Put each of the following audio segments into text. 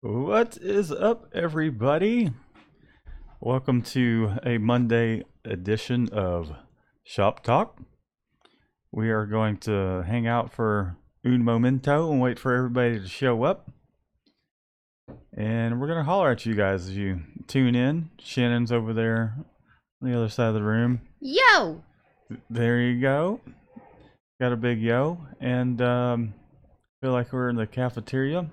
What is up, everybody? Welcome to a Monday edition of Shop Talk. We are going to hang out for un momento and wait for everybody to show up. And we're going to holler at you guys as you tune in. Shannon's over there on the other side of the room. Yo! There you go. Got a big yo. And feel like we're in the cafeteria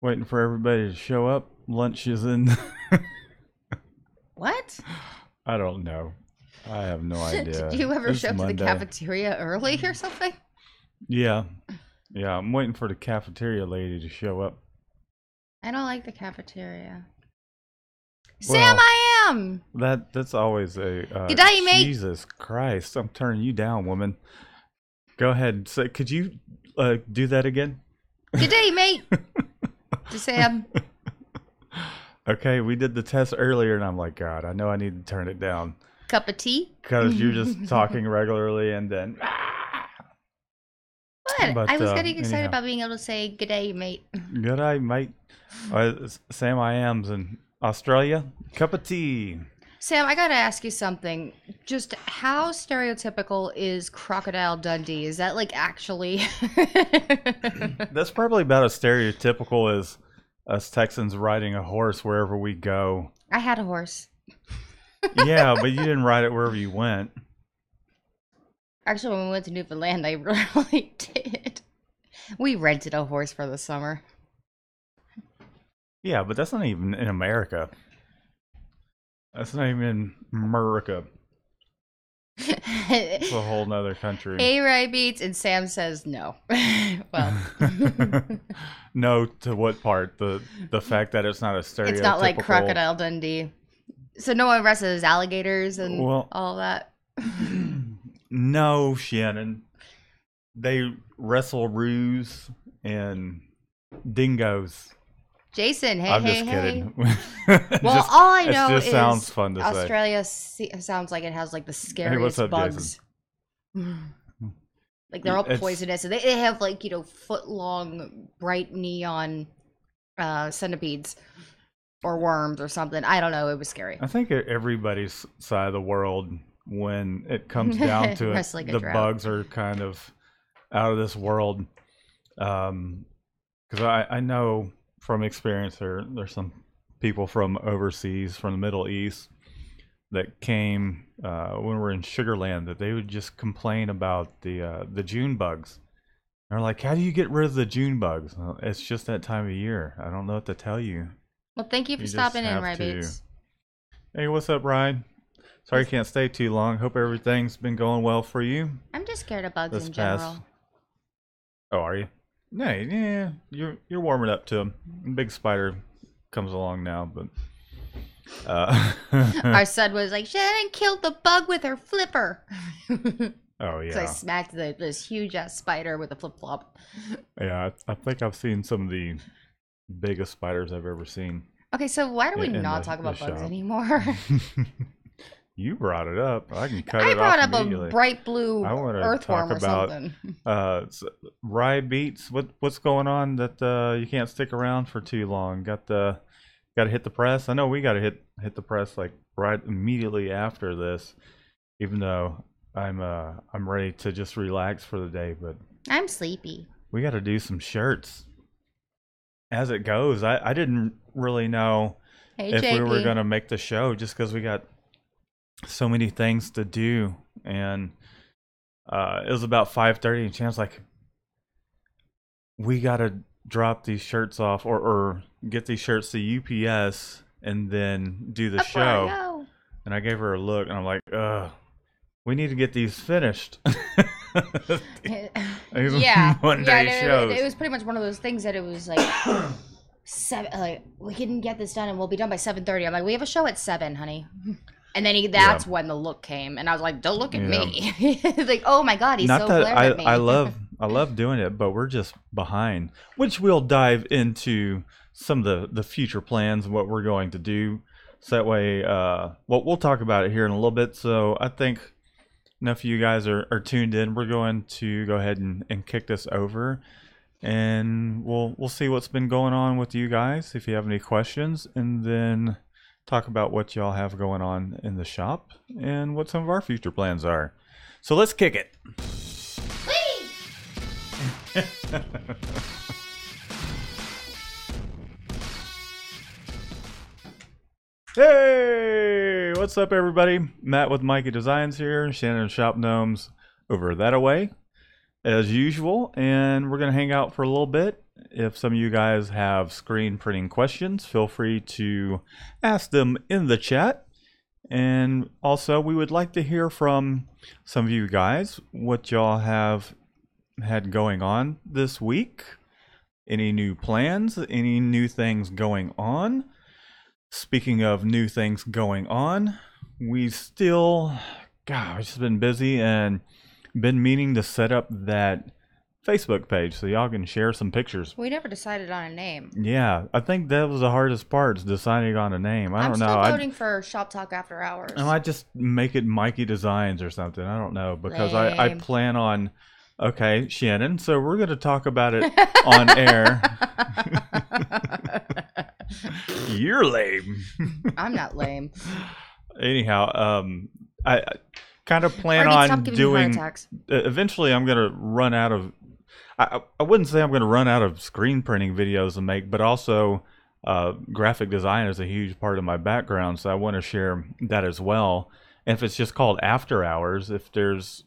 waiting for everybody to show up. Lunch is in. What? I don't know. I have no idea. Did you ever It's show up to the Monday. cafeteria early or something? Yeah. Yeah, I'm waiting for the cafeteria lady to show up. I don't like the cafeteria. Well, Sam, I am! That's always a Good day, mate. Jesus Christ, I'm turning you down, woman. Go ahead. Say, could you do that again? Good day, mate! To Sam. Okay, we did the test earlier, and I'm like, God, I know I need to turn it down. Cup of tea? Because you're just talking regularly, and then... What? But, I was getting excited anyhow. about being able to say good day, mate. Good day, mate. Sam I am's in Australia. Cup of tea. Sam, I gotta ask you something. Just how stereotypical is Crocodile Dundee? Is that like actually... That's probably about as stereotypical as us Texans riding a horse wherever we go. I had a horse. Yeah, but you didn't ride it wherever you went. Actually, when we went to Newfoundland, I really did. We rented a horse for the summer. Yeah, but that's not even in America. That's not even in America. It's a whole nother country. A-Rye beats, and Sam says no. Well, No, to what part? The fact that it's not a stereotypical... it's not like Crocodile Dundee. So no one wrestles alligators and Well- all that. No, Shannon. They wrestle roos and dingoes. Jason, hey, I'm hey, just hey. kidding. Well, all I it know just is sounds fun to say. Australia sounds like it has like the scariest what's up, bugs. Like they're all It's- poisonous, and they have like foot-long bright neon centipedes or worms or something. I don't know. It was scary. I think everybody's side of the world, when it comes down to it, Wrestling a the drought. bugs are kind of out of this world. Because I know from experience there's some people from overseas, from the Middle East, that came when we were in Sugarland, that they would just complain about the June bugs. They're like, how do you get rid of the June bugs? Well, it's just that time of year. I don't know what to tell you. Well, thank you for You just stopping in, have Rye to- Beats. Hey, what's up, Ryan? Sorry, can't stay too long. Hope everything's been going well for you I'm just scared of bugs this in past. general. Oh, are you? No, yeah, you're warming up to him. Big spider comes along now, but Our son was like, Shannon killed the bug with her flipper. oh So I yeah, smacked this huge ass spider with a flip flop. yeah. I think I've seen some of the biggest spiders I've ever seen. Okay, so why do we In not the- talk about the bugs shop. anymore? You brought it up. I can cut I it brought off up a immediately. bright blue I wanna earthworm talk or about- something. Rye Beats. What's going on that you can't stick around for too long? Got to hit the press. I know we got to hit the press like right immediately after this. Even though I'm ready to just relax for the day, but I'm sleepy. we got to do some shirts as it goes. I didn't really know Hey, if we were JP. gonna make the show just because we got so many things to do, and it was about 5:30, and Cham's like, we gotta drop these shirts off or get these shirts to UPS and then do the Up where I show. go. And I gave her a look, and I'm like, we need to get these finished. These Yeah, one day no, shows. it was pretty much one of those things that it was like like we can get this done and we'll be done by 7:30. I'm like, we have a show at 7, honey. And then that's when the look came, and I was like, don't look at me. Like, oh my god, he's Not so that glared at me. I love doing it, but we're just behind, which we'll dive into some of the future plans and what we're going to do. So that way, we'll talk about it here in a little bit. So I think enough of you guys are tuned in. We're going to go ahead and kick this over and we'll see what's been going on with you guys. If you have any questions, and then talk about what y'all have going on in the shop and what some of our future plans are. So let's kick it. Hey, what's up, everybody? Matt with Mikey Designs here. Shannon and Shop Gnomes over that away, as usual. And we're going to hang out for a little bit. If some of you guys have screen printing questions, feel free to ask them in the chat. And also, we would like to hear from some of you guys what y'all have had going on this week. Any new plans? Any new things going on? Speaking of new things going on, we've just been busy and been meaning to set up that Facebook page so y'all can share some pictures. We never decided on a name. Yeah, I think that was the hardest part, is deciding on a name. I don't know. I'm still voting for Shop Talk After Hours. I might just make it Mikey Designs or something. I don't know, because I plan on... Okay, Shannon, so we're going to talk about it on air. You're lame. I'm not lame. Anyhow, I kind of plan on doing... Eventually, I'm going to run out of... I wouldn't say I'm going to run out of screen printing videos to make, but also graphic design is a huge part of my background, so I want to share that as well. And if it's just called After Hours, if there's...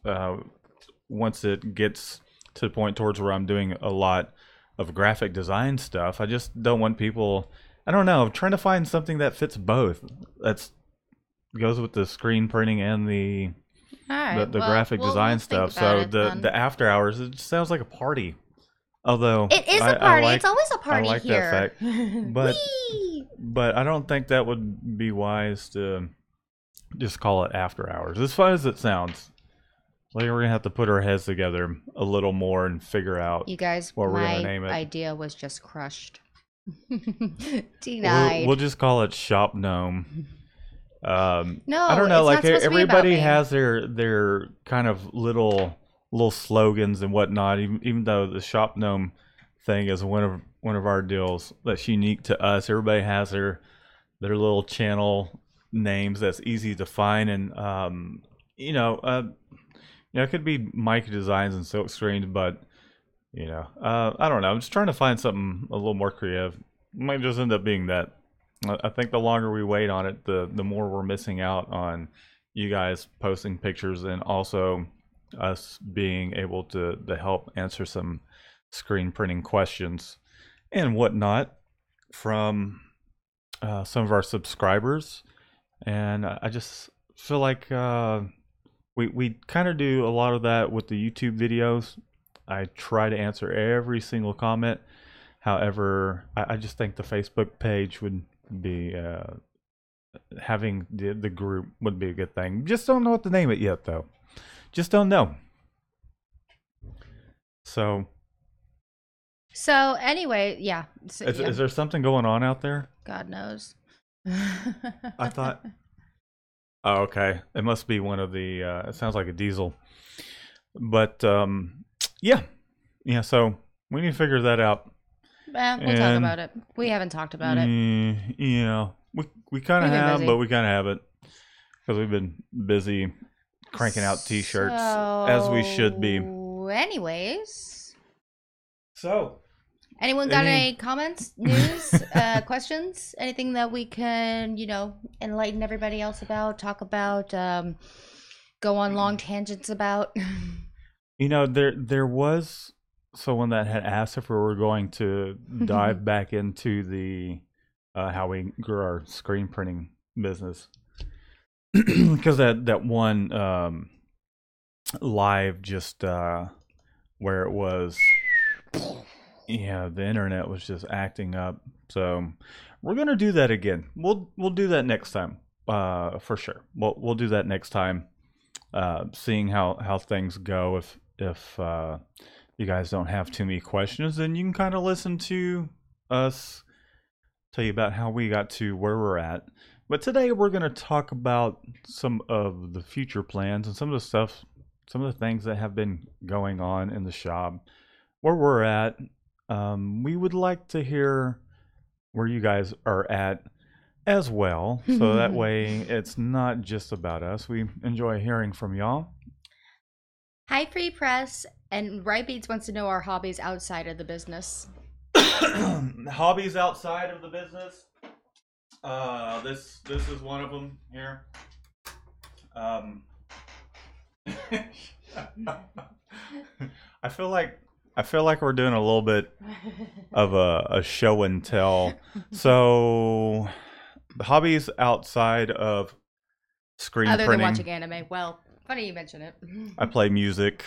once it gets to the point towards where I'm doing a lot of graphic design stuff, I just don't want people... I don't know. I'm trying to find something that fits both. That's goes with the screen printing and the graphic design stuff. So the After Hours, it just sounds like a party. Although it is a party. It's always a party. I like here. that fact. But I don't think that would be wise to just call it After Hours. As fun as it sounds. Like, we're gonna have to put our heads together a little more and figure out, you guys, what we're gonna name it. My idea was just crushed. Denied. We'll just call it Shop Gnome. No, I don't know. Like, everybody has their kind of little slogans and whatnot. Even though the Shop Gnome thing is one of our deals that's unique to us. Everybody has their little channel names that's easy to find, and it could be Mikey Designs and Silk Screens, but, I don't know. I'm just trying to find something a little more creative. Might just end up being that. I think the longer we wait on it, the more we're missing out on you guys posting pictures, and also us being able to help answer some screen printing questions and whatnot from some of our subscribers. And I just feel like... We kind of do a lot of that with the YouTube videos. I try to answer every single comment. However, I just think the Facebook page would be... having the group would be a good thing. Just don't know what to name it yet, though. Just don't know. So anyway, yeah. Is there something going on out there? God knows. I thought... Oh, okay. It must be one of the... it sounds like a diesel. But, yeah. Yeah, so we need to figure that out. We'll talk about it. We haven't talked about it. Yeah. We kind of have, but we kind of haven't. Because we've been busy cranking out t-shirts, as we should be. Anyways. So... Anyone got any comments, news, questions? Anything that we can, enlighten everybody else about, talk about, go on long tangents about? There was someone that had asked if we were going to dive back into the how we grew our screen printing business. Because that one live just where it was... Yeah, the internet was just acting up. So we're gonna do that again. We'll do that next time, for sure. We'll do that next time. Seeing how things go. If you guys don't have too many questions, then you can kind of listen to us tell you about how we got to where we're at. But today we're gonna talk about some of the future plans and some of the things that have been going on in the shop, where we're at, We would like to hear where you guys are at as well. So that way it's not just about us. We enjoy hearing from y'all. Hi, Free Press. And Right Beats wants to know our hobbies outside of the business. Hobbies outside of the business. This is one of them here. I feel like we're doing a little bit of a show and tell. So, the hobbies outside of screen Other printing. than watching anime. Well, funny you mention it. I play music.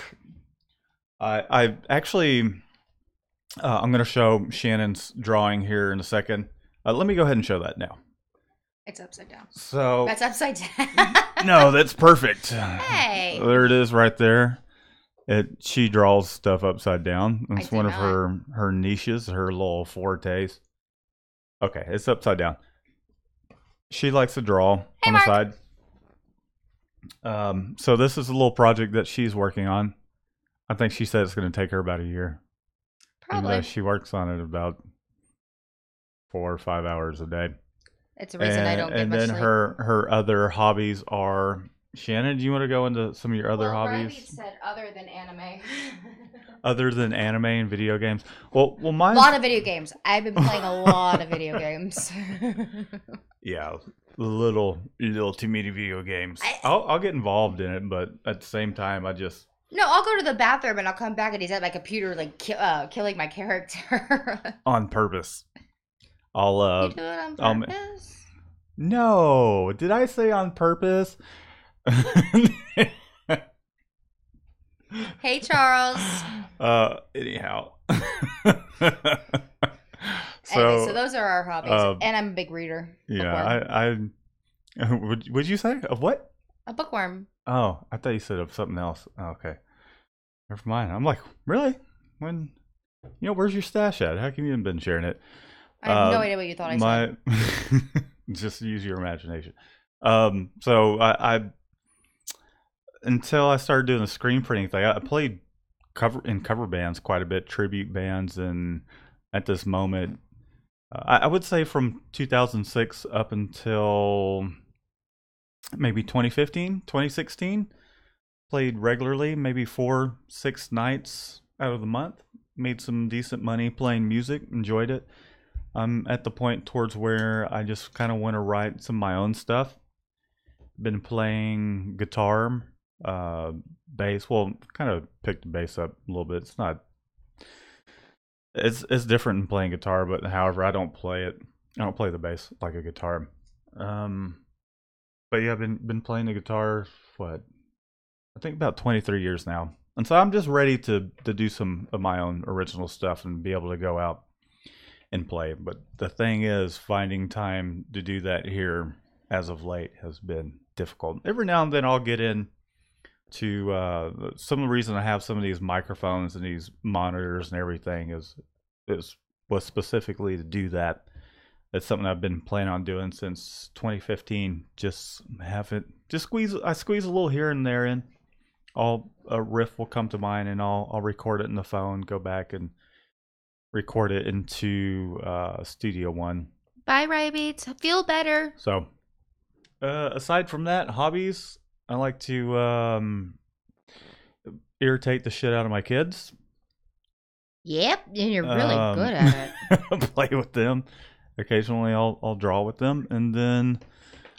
I actually, I'm going to show Shannon's drawing here in a second. Let me go ahead and show that now. It's upside down. So that's upside down. No, that's perfect. Hey, there it is, right there. She draws stuff upside down. It's one of her niches, her little fortes. Okay, it's upside down. She likes to draw on the side. So this is a little project that she's working on. I think she said it's going to take her about a year. Probably. She works on it about 4 or 5 hours a day. It's a reason I don't get much sleep. And then her other hobbies are... Shannon, do you want to go into some of your other hobbies? Riley said other than anime. Other than anime and video games? Well, mine... A lot of video games. I've been playing a lot of video games. Yeah, little too many video games. I'll get involved in it, but at the same time, I just... No, I'll go to the bathroom and I'll come back and he's at my computer like killing my character. On purpose. You do it on purpose? No, did I say on purpose? Hey, Charles. Anyhow. So those are our hobbies, and I'm a big reader. Yeah, would you say of what? A bookworm. Oh, I thought you said of something else. Oh, okay, never mind. I'm like, really? When? Where's your stash at? How come you haven't been sharing it? I have no idea what you thought I said. Just use your imagination. So I until I started doing the screen printing thing, I played cover bands quite a bit, tribute bands, and at this moment, I would say from 2006 up until maybe 2015, 2016, played regularly, maybe 4-6 nights out of the month. Made some decent money playing music, enjoyed it. I'm at the point towards where I just kind of want to write some of my own stuff. Been playing guitar, bass. Well, kind of picked the bass up a little bit. It's not. It's different than playing guitar, but however, I don't play it. I don't play the bass like a guitar. But yeah, I've been playing the guitar. I think about 23 years now, and so I'm just ready to do some of my own original stuff and be able to go out and play. But the thing is, finding time to do that here as of late has been difficult. Every now and then I'll get in to some of the reason I have some of these microphones and these monitors and everything was specifically to do that. It's something I've been planning on doing since 2015. I squeeze a little here and there in. A riff will come to mind and I'll record it in the phone, go back and record it into Studio One. Bye, Rybeats. Feel better. So, aside from that, hobbies, I like to irritate the shit out of my kids. Yep, and you're really good at it. Play with them. Occasionally, I'll draw with them, and then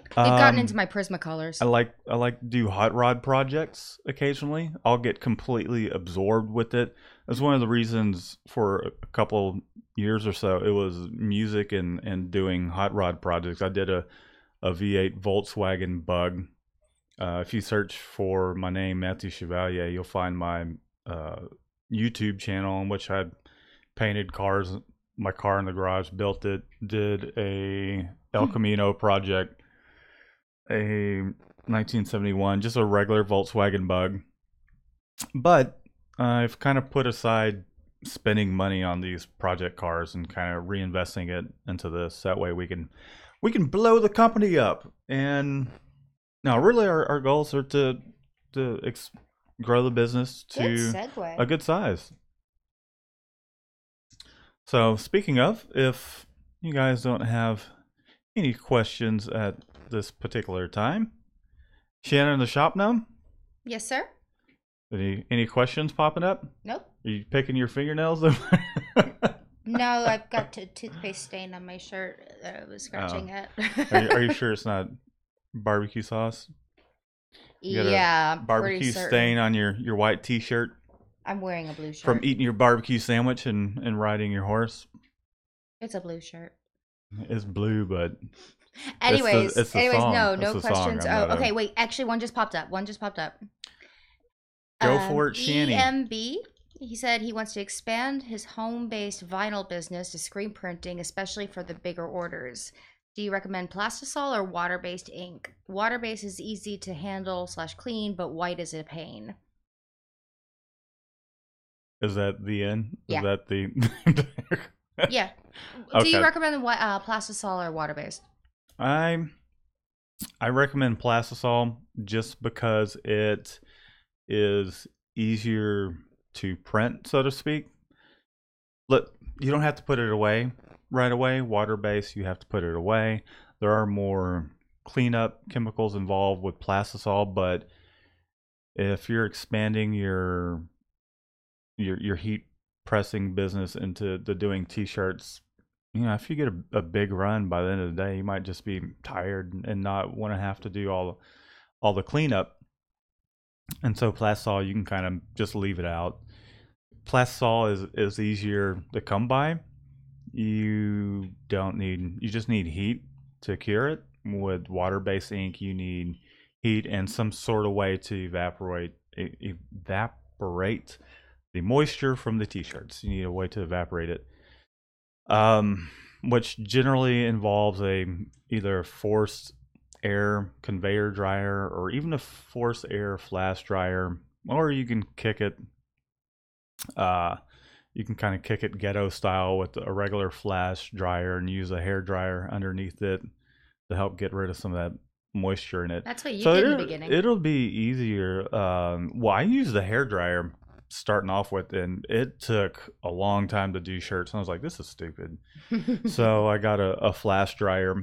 You've gotten into my Prismacolors. I like to do hot rod projects occasionally. I'll get completely absorbed with it. That's one of the reasons for a couple years or so. It was music and doing hot rod projects. I did a V8 Volkswagen Bug. If you search for my name, Matthew Chevalier, you'll find my YouTube channel in which I painted cars, my car in the garage, built it, did a El Camino project, a 1971, just a regular Volkswagen Bug. But I've kind of put aside spending money on these project cars and kind of reinvesting it into this. That way we can blow the company up. And now really our goals are to grow the business to a good size. So speaking of, if you guys don't have any questions at this particular time, Shannon in the shop now? Yes, sir. Any questions popping up? Nope. Are you picking your fingernails? No, I've got toothpaste stain on my shirt that I was scratching at. Are you sure it's not barbecue sauce? You got Yeah, a barbecue stain on your white t-shirt I'm wearing a blue shirt. from eating your barbecue sandwich and riding your horse. It's a blue shirt. It's blue, but anyways, it's the song. no It's the questions. song. Oh, okay, wait. Actually, one just popped up. Go for it, Shanny. EMB. He said he wants to expand his home-based vinyl business to screen printing, especially for the bigger orders. Do you recommend plastisol or water-based ink? Water-based is easy to handle / clean, but white is a pain. Is that the end? Yeah. Is that the... Yeah. Okay. Do you recommend plastisol or water-based? I recommend plastisol just because it is easier to print, so to speak. Look, you don't have to put it away right away. Water-based, you have to put it away. There are more cleanup chemicals involved with plastisol, but if you're expanding your heat pressing business into the doing t-shirts, you know, if you get a big run, by the end of the day, you might just be tired and not want to have to do all the cleanup. And so plastisol, you can kind of just leave it out. Plastisol is easier to come by. You just need heat to cure it. With water-based ink, you need heat and some sort of way to evaporate the moisture from the t-shirts. You need a way to evaporate it, which generally involves either a forced air conveyor dryer or even a forced air flash dryer, or you can kick it. You can kind of kick it ghetto style with a regular flash dryer and use a hair dryer underneath it to help get rid of some of that moisture in it. That's what you did in the beginning. It'll be easier. Well, I used the hair dryer starting off with, and it took a long time to do shirts. And I was like, this is stupid. So I got a flash dryer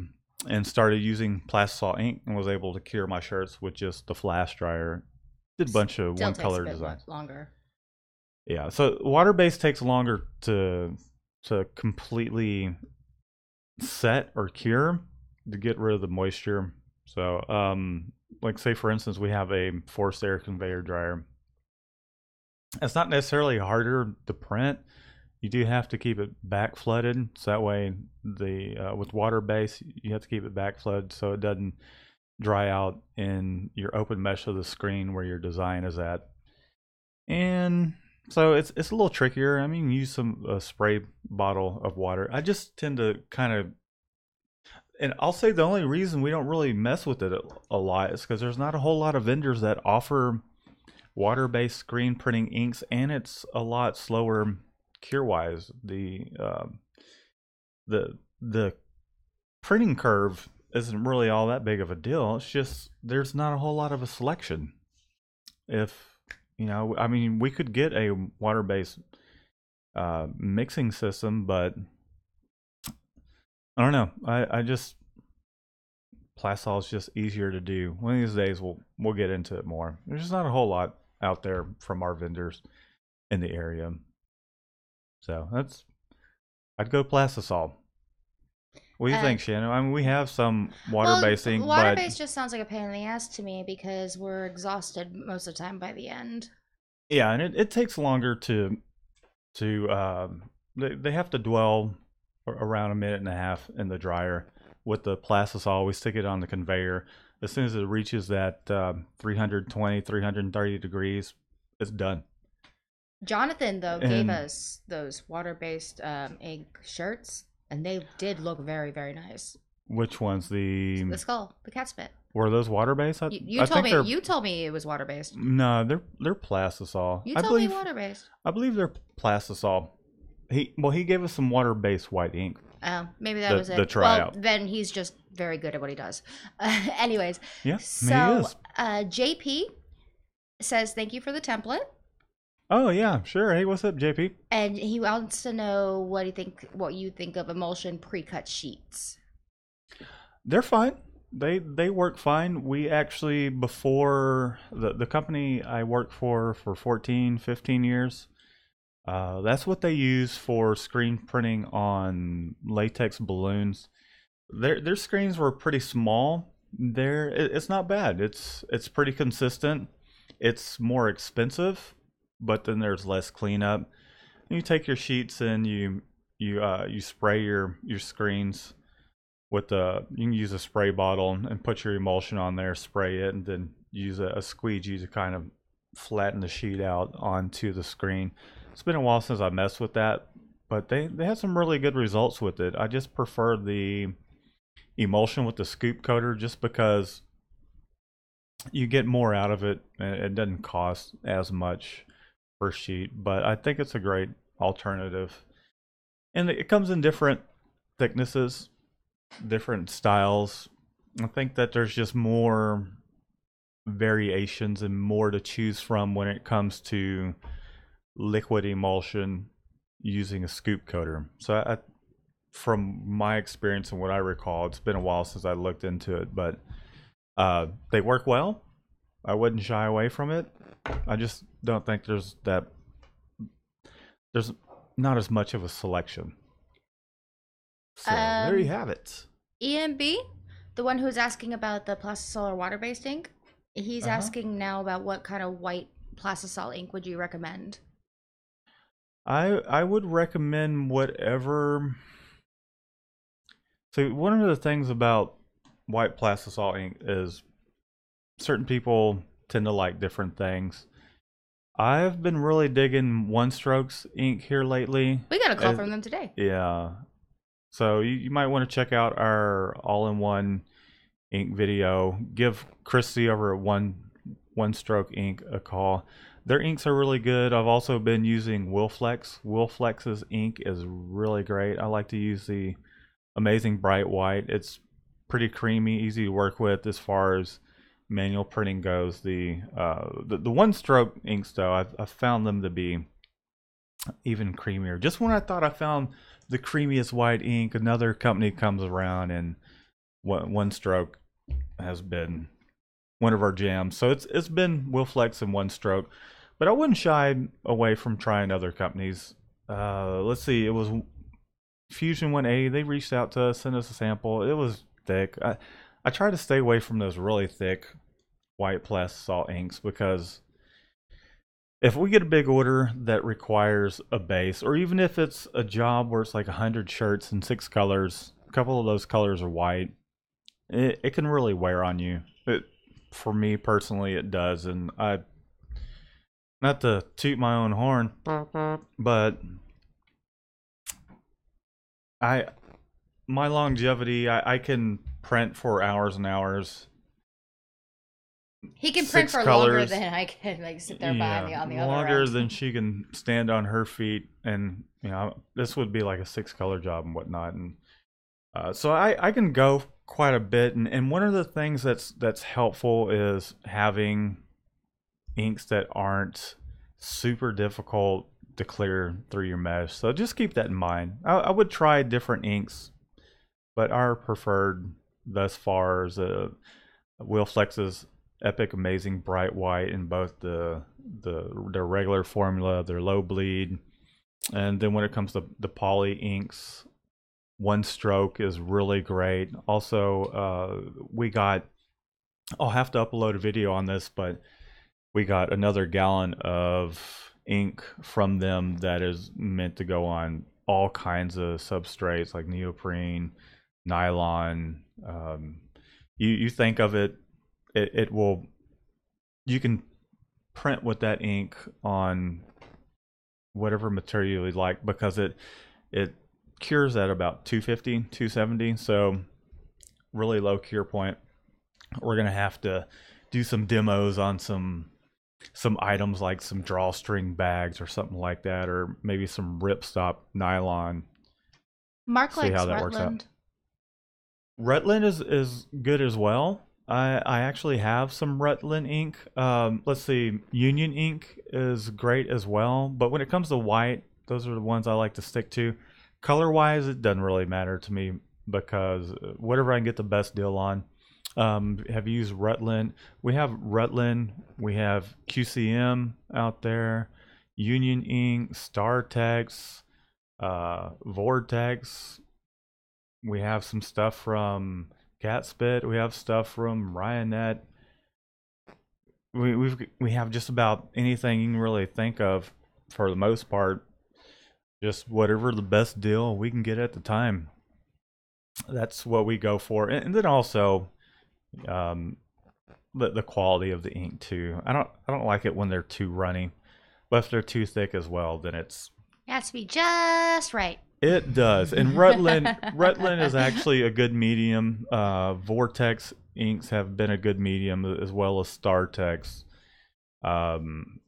and started using plastisol ink and was able to cure my shirts with just the flash dryer. Did a bunch of one color designs. Longer. Yeah, so water-based takes longer to completely set or cure to get rid of the moisture. So, like say for instance, we have a forced air conveyor dryer. It's not necessarily harder to print. You do have to keep it back flooded, so that way with water-based, you have to keep it back flooded so it doesn't dry out in your open mesh of the screen where your design is at. And so it's a little trickier. I mean, use a spray bottle of water. I just tend to kind of, and I'll say the only reason we don't really mess with it a lot is because there's not a whole lot of vendors that offer water-based screen printing inks, and it's a lot slower cure-wise. The printing curve isn't really all that big of a deal. It's just there's not a whole lot of a selection. If you know, I mean, we could get a water-based mixing system, but I don't know. I just plastisol is just easier to do. One of these days we'll get into it more. There's just not a whole lot out there from our vendors in the area, so I'd go plastisol. What do you think, Shannon? I mean, we have some water-based ink, water-based just sounds like a pain in the ass to me because we're exhausted most of the time by the end. Yeah, and it takes longer to they have to dwell around a minute and a half in the dryer. With the plastisol, we stick it on the conveyor. As soon as it reaches that 320, 330 degrees, it's done. Jonathan, though, gave us those water-based ink shirts, and they did look very, very nice. Which ones? The skull, the Catspit. Were those water-based? You told me it was water-based. No, they're plastisol. You told me water-based. I believe they're plastisol. He gave us some water-based white ink. Oh, maybe that was it. The tryout. Well, then he's just very good at what he does. Anyways. Yeah, so JP says, thank you for the template. Oh yeah, sure. Hey, what's up, JP? And he wants to know what you think of emulsion pre-cut sheets. They're fine. They work fine. We actually, before the company I worked for 14, 15 years, that's what they use for screen printing on latex balloons. Their screens were pretty small. It's not bad. It's pretty consistent. It's more expensive, but then there's less cleanup. You take your sheets and you spray your screens with the you can use a spray bottle and put your emulsion on there, spray it, and then use a squeegee to kind of flatten the sheet out onto the screen. It's been a while since I messed with that, but they had some really good results with it. I just prefer the emulsion with the scoop coater just because you get more out of it and it doesn't cost as much per sheet. But I think it's a great alternative, and it comes in different thicknesses, different styles. I think that there's just more variations and more to choose from when it comes to liquid emulsion using a scoop coater. So from my experience and what I recall, it's been a while since I looked into it, but they work well. I wouldn't shy away from it. I just don't think there's not as much of a selection. So there you have it. EMB, the one who's asking about the Plastisol or water-based ink, he's asking now about what kind of white Plastisol ink would you recommend? I would recommend whatever. So one of the things about white plastisol ink is certain people tend to like different things. I've been really digging One Strokes ink here lately. We got a call from them today. Yeah. So you might want to check out our all-in-one ink video. Give Christy over at One Stroke Ink a call. Their inks are really good. I've also been using Wilflex. Wilflex's ink is really great. I like to use the Amazing Bright White. It's pretty creamy, easy to work with as far as manual printing goes. The One Stroke inks, though, I've found them to be even creamier. Just when I thought I found the creamiest white ink, another company comes around, and One Stroke has been one of our jams. So it's been Wilflex and One Stroke, but I wouldn't shy away from trying other companies. Let's see, it was Fusion 180. They reached out to us, sent us a sample. It was thick. I try to stay away from those really thick white plastisol inks because if we get a big order that requires a base, or even if it's a job where it's like 100 shirts and 6 colors, a couple of those colors are white, it can really wear on you. For me personally, it does. And I, not to toot my own horn, but my longevity, I can print for hours and hours. He can print for longer than I can, like, sit there behind me on the other end. Longer than she can stand on her feet, and this would be like a 6-color job and whatnot. And so I can go quite a bit, and one of the things that's helpful is having inks that aren't super difficult to clear through your mesh. So just keep that in mind. I would try different inks, but our preferred thus far is Wilflex's Epic Amazing Bright White in both their regular formula, their low bleed, and then when it comes to the poly inks, One Stroke is really great. Also, I'll have to upload a video on this, but we got another gallon of ink from them that is meant to go on all kinds of substrates like neoprene, nylon. You think of it, it will, you can print with that ink on whatever material you like because it cures at about 250, 270. So really low cure point. We're going to have to do some demos on some items like some drawstring bags or something like that, or maybe some ripstop nylon. Mark likes Rutland. Rutland is good as well. I actually have some Rutland ink. Let's see, Union ink is great as well. But when it comes to white, those are the ones I like to stick to. Color wise, it doesn't really matter to me because whatever I can get the best deal on. Have used Rutland. We have Rutland. We have QCM out there. Union ink, Startex, Vortex. We have some stuff from Catspit. We have stuff from Ryanet. We have just about anything you can really think of for the most part. Just whatever the best deal we can get at the time. That's what we go for, and then also um, the quality of the ink too. I don't like it when they're too runny, but if they're too thick as well, then It has to be just right. it does. And Rutland is actually a good medium. Vortex inks have been a good medium as well as Startex. Um,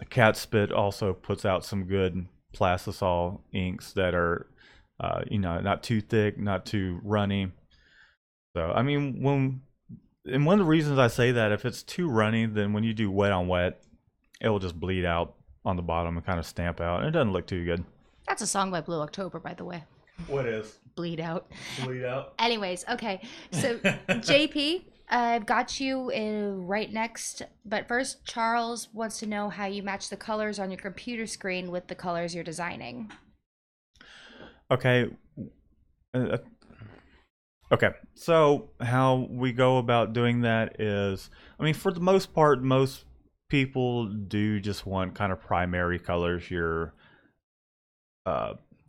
Catspit also puts out some good plastisol inks that are, not too thick, not too runny. So I mean, and one of the reasons I say that, if it's too runny, then when you do wet on wet, it will just bleed out on the bottom and kind of stamp out, and it doesn't look too good. That's a song by Blue October, by the way. What is? Bleed out. Bleed out. Anyways, okay. So, JP, I've got you right next. But first, Charles wants to know how you match the colors on your computer screen with the colors you're designing. Okay. Okay. So how we go about doing that is, I mean, for the most part, most people do just want kind of primary colors. Your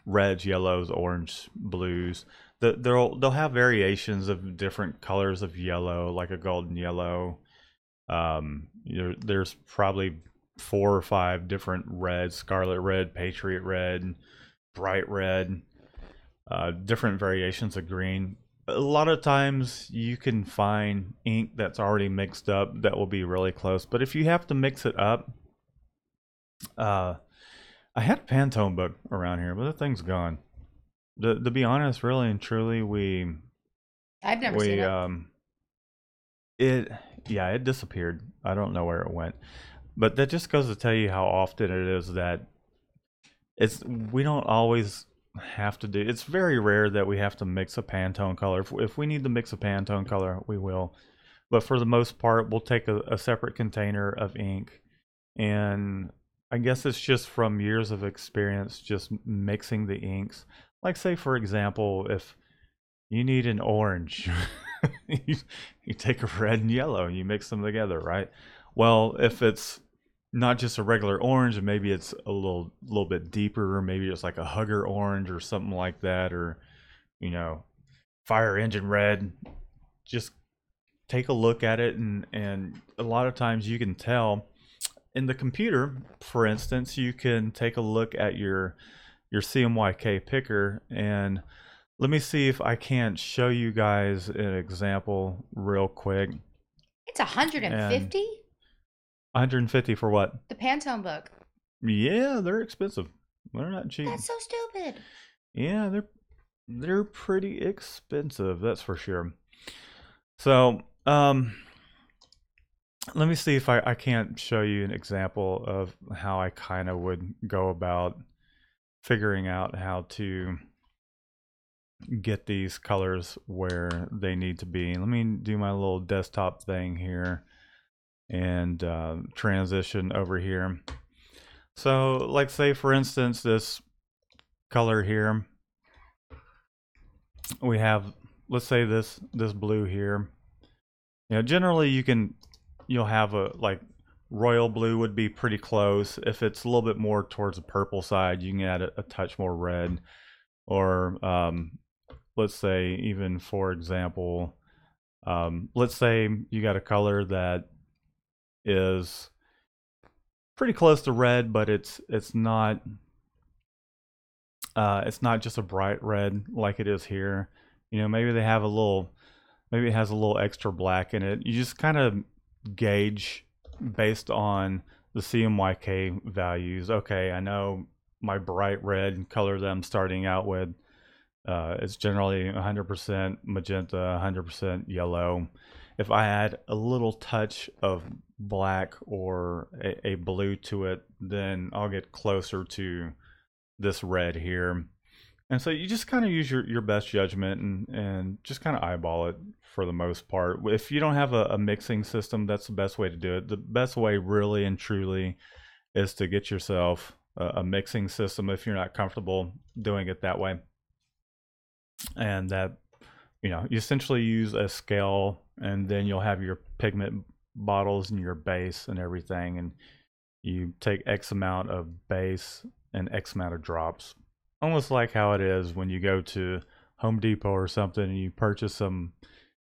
reds, yellows, orange, blues. They'll have variations of different colors of yellow, like a golden yellow. There's probably 4 or 5 different reds: scarlet red, patriot red, bright red, different variations of green. A lot of times you can find ink that's already mixed up that will be really close. But if you have to mix it up, I had a Pantone book around here, but that thing's gone. To be honest, really and truly, I've never seen it. it disappeared. I don't know where it went. But that just goes to tell you how often it is that we don't always have to do. It's very rare that we have to mix a Pantone color. If we need to mix a Pantone color, we will. But for the most part, we'll take a separate container of ink, and I guess it's just from years of experience just mixing the inks. Like, say for example, if you need an orange, you take a red and yellow and you mix them together, right? Well, if it's not just a regular orange, and maybe it's a little bit deeper, or maybe it's like a hugger orange or something like that, or fire engine red. Just take a look at it, and a lot of times you can tell. In the computer, for instance, you can take a look at your CMYK picker, and let me see if I can't show you guys an example real quick. It's 150? 150 for what? The Pantone book. Yeah, they're expensive. They're not cheap. That's so stupid. Yeah, they're pretty expensive, that's for sure. So, let me see if I can't show you an example of how I kind of would go about figuring out how to get these colors where they need to be. Let me do my little desktop thing here and transition over here. So, like, say for instance, this color here, we have, let's say this blue here. Generally you'll have like royal blue would be pretty close. If it's a little bit more towards the purple side, you can add a touch more red. Or let's say, even for example, let's say you got a color that is pretty close to red, but it's not just a bright red like it is here. Maybe it has a little extra black in it. You just kind of gauge based on the CMYK values. Okay, I know my bright red color that I'm starting out with is generally 100% magenta, 100% yellow, if I add a little touch of black or a blue to it, then I'll get closer to this red here. And so you just kind of use your best judgment and just kind of eyeball it for the most part. If you don't have a mixing system, that's the best way to do it. The best way, really and truly, is to get yourself a mixing system if you're not comfortable doing it that way. And that, you essentially use a scale, and then you'll have your pigment bottles and your base and everything. And you take X amount of base and X amount of drops. Almost like how it is when you go to Home Depot or something and you purchase some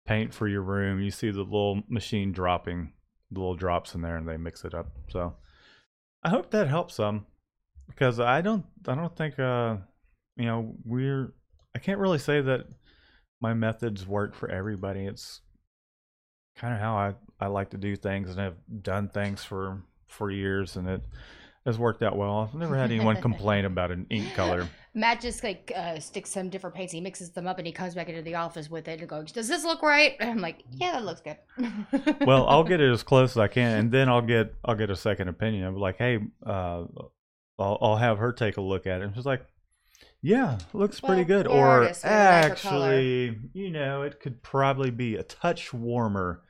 paint for your room. You see the little machine dropping the little drops in there, and they mix it up. So I hope that helps some, because I don't think I can't really say that my methods work for everybody. It's kind of how I like to do things, and have done things for years, and it has worked out well. I've never had anyone complain about an ink color. Matt just sticks some different paints. He mixes them up and he comes back into the office with it and goes, "Does this look right?" And I'm like, "Yeah, that looks good." Well, I'll get it as close as I can, and then I'll get a second opinion. I'm like, "Hey, I'll have her take a look at it." And she's like, "Yeah, looks pretty good." Or actually, it could probably be a touch warmer.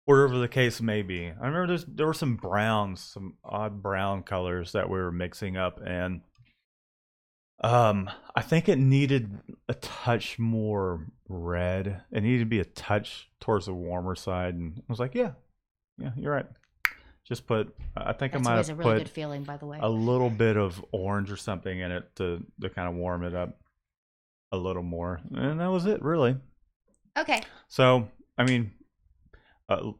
Whatever the case may be. I remember there were some browns, some odd brown colors that we were mixing up, and I think it needed a touch more red. It needed to be a touch towards the warmer side, and I was like, yeah, you're right. Just put, I think That's I might have a really put good feeling, by the way, a little bit of orange or something in it to kind of warm it up a little more, and that was it, really. Okay. So, I mean,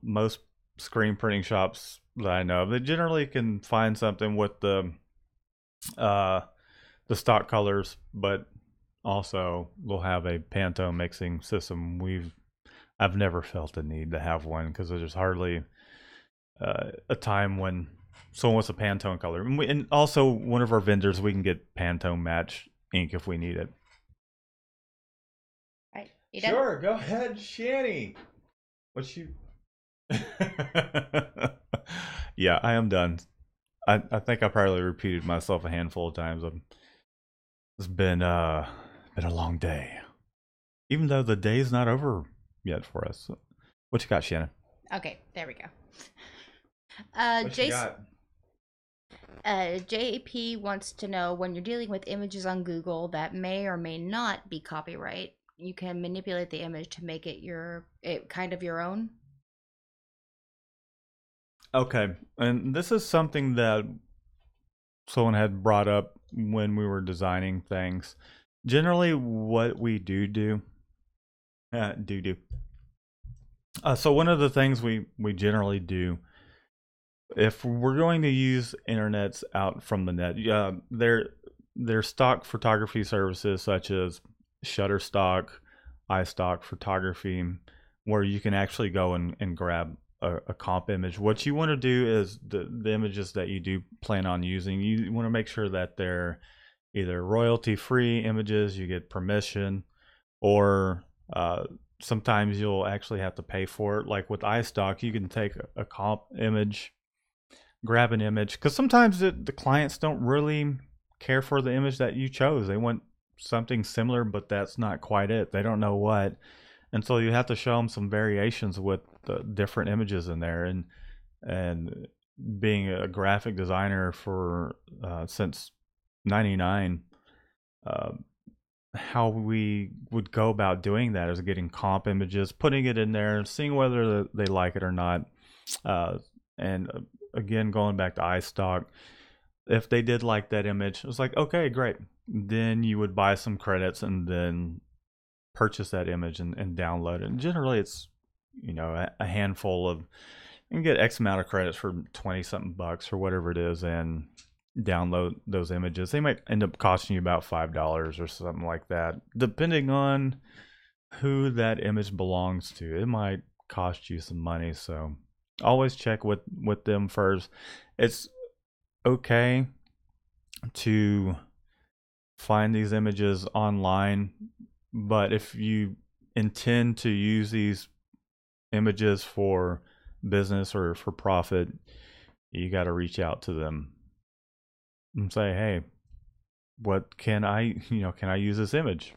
most screen printing shops that I know of, they generally can find something with the stock colors, but also we'll have a Pantone mixing system. I've never felt the need to have one, because there's hardly a time when someone wants a Pantone color. And also, one of our vendors, we can get Pantone match ink if we need it. All right. Sure, go ahead, Shanny. What you? Yeah, I am done. I think I probably repeated myself a handful of times. It's been a long day, even though the day's not over yet for us. What you got, Shannon? Okay, there we go. What you got? JP wants to know, when you're dealing with images on Google that may or may not be copyright, you can manipulate the image to make it kind of your own. Okay, and this is something that someone had brought up when we were designing things. Generally, what we do. So one of the things we generally do, if we're going to use internets out from the net, there's stock photography services such as Shutterstock, iStock Photography, where you can actually go and grab a comp image. What you want to do is the images that you do plan on using, you want to make sure that they're either royalty free images, you get permission, or sometimes you'll actually have to pay for it. Like with iStock, you can take a comp image, grab an image, because sometimes the clients don't really care for the image that you chose. They want something similar, but that's not quite it. They don't know what. And so you have to show them some variations with the different images in there. And being a graphic designer for since '99, how we would go about doing that is getting comp images, putting it in there, seeing whether they like it or not. And again, going back to iStock, if they did like that image, it was like, okay, great. Then you would buy some credits and then purchase that image and download it. And generally it's, a handful of, you can get X amount of credits for 20 something bucks or whatever it is, and download those images. They might end up costing you about $5 or something like that, depending on who that image belongs to. It might cost you some money, so always check with them first. It's okay to find these images online, but if you intend to use these images for business or for profit, you got to reach out to them and say, hey, what can I, can I use this image?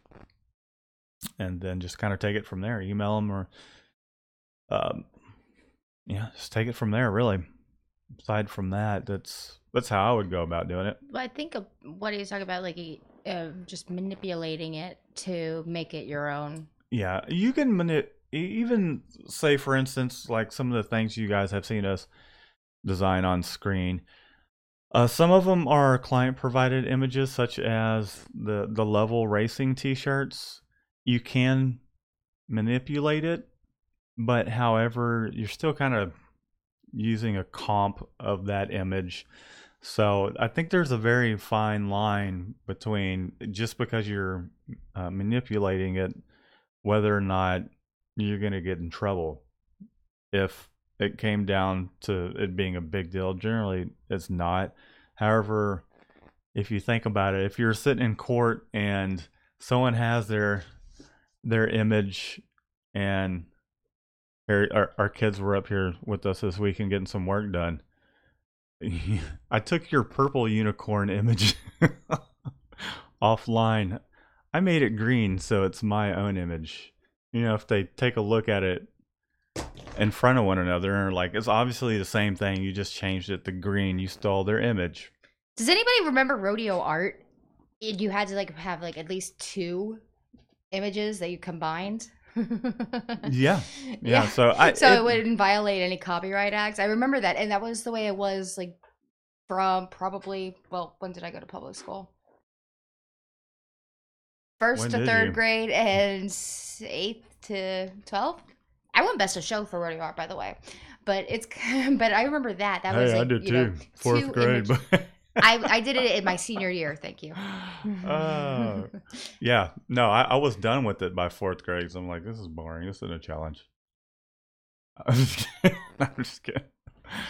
And then just kind of take it from there. Email them or, just take it from there. Really. Aside from that, that's how I would go about doing it. Well, I think what he's talking about, like just manipulating it to make it your own. Yeah, you can even say, for instance, like some of the things you guys have seen us design on screen. Some of them are client-provided images, such as the level racing T-shirts. You can manipulate it, but however, you're still kind of using a comp of that image. So I think there's a very fine line between just because you're manipulating it, whether or not you're going to get in trouble. If it came down to it being a big deal, generally it's not. However, if you think about it, if you're sitting in court and someone has their image, and our kids were up here with us this weekend getting some work done. I took your purple unicorn image offline. I made it green, so it's my own image. If they take a look at it in front of one another and are like, it's obviously the same thing, you just changed it to green, you stole their image. Does anybody remember rodeo art? You had to have at least 2 images that you combined. Yeah. So it wouldn't violate any copyright acts. I remember that, and that was the way it was from probably, when did I go to public school? First to third grade and 8th to 12th. I won best of show for rodeo art, by the way, but I remember that was I did too. 4th grade. I did it in my senior year. Thank you. Yeah. No, I was done with it by 4th grade. So I'm like, this is boring. This isn't a challenge. I'm just kidding.